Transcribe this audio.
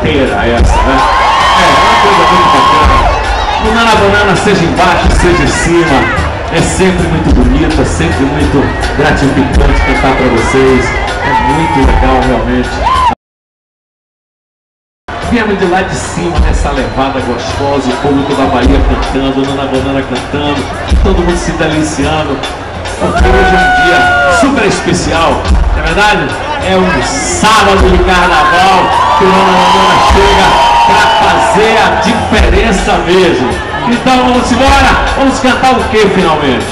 inteira essa, né? É uma coisa muito bacana. O Nana Banana, seja embaixo, seja em cima, é sempre muito bonita, sempre muito gratificante cantar para vocês. É muito legal, realmente. Viemos de lá de cima, nessa levada gostosa, o público da Bahia cantando, Nana Banana cantando, todo mundo se deliciando. Porque hoje é um dia super especial, não é verdade? É um sábado de carnaval que o Nana Banana chega para fazer a diferença mesmo. Então vamos embora, vamos cantar o que finalmente?